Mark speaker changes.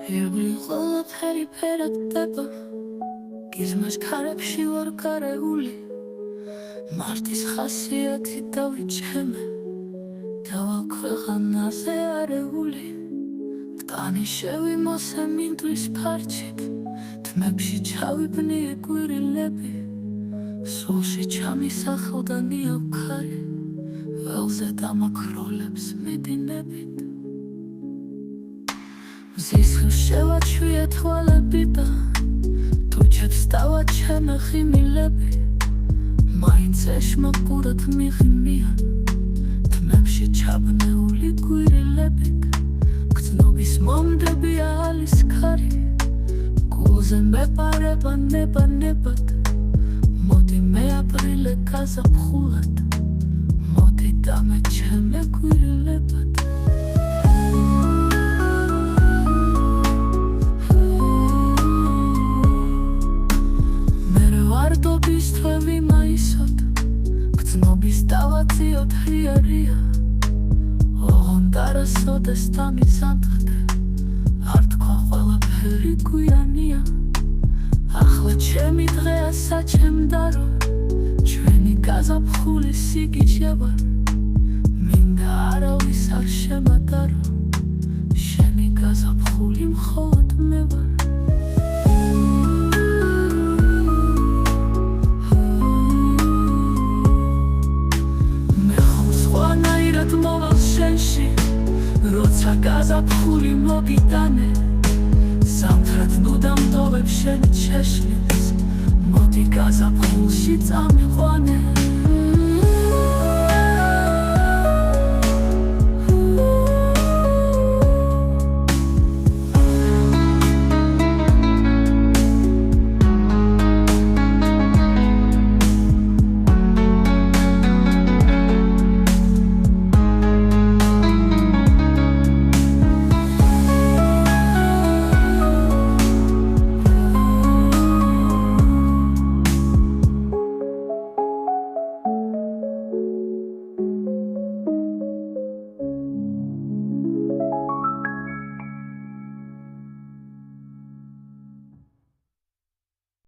Speaker 1: Ირგვლივ ყველაფერი ფერადდება, გიზმას ქარებში ვარ გარეული, მარტის ხასიათი დავიჩემე, დავალ ქვეყანაზე არეული, ტანი შევიმოსე მინდვრის ფარჩით, თმებში ჩავიბნიე კვირილები, სულში ჩამისახლდა ნიავქარი, ველზე დამაქროლებს მიდინებით. მზისხილს შევაჩვიე თვალები და თუჩებს დავაჩემე ხიმილები, მაინც ეშმაკურად მიღიმიან თმებში ჩაბნეული კვირილებით, გრძნობის მომდებია ალის ქარი, გულზე მეპარება ნება-ნებად, მოდი მეაპრილე გაზაფხულად, მოდი დამეჩემე კვირილებად. ვარდობის თვევი მაისოდ, გრძნობის დავაციოთ რია, ოღონდ არასოდეს დამიზანტყდე, არ თქვა ყველაფერი გვიანია, ახლა ჩემი დღეა საჩემდარო, ჩვენი გაზაფხული სიგიჟე ვარ, მინდა არავის არ შემატარო, შენი გაზაფხული მხოლოდ მე ვარ. მოვალ შენში, როცა გაზაფხული მოგიტანე, ზამთრად ნუდამდოვებ შენი ჩეშლებს, მოდი გაზაფხულში წამიყვანე.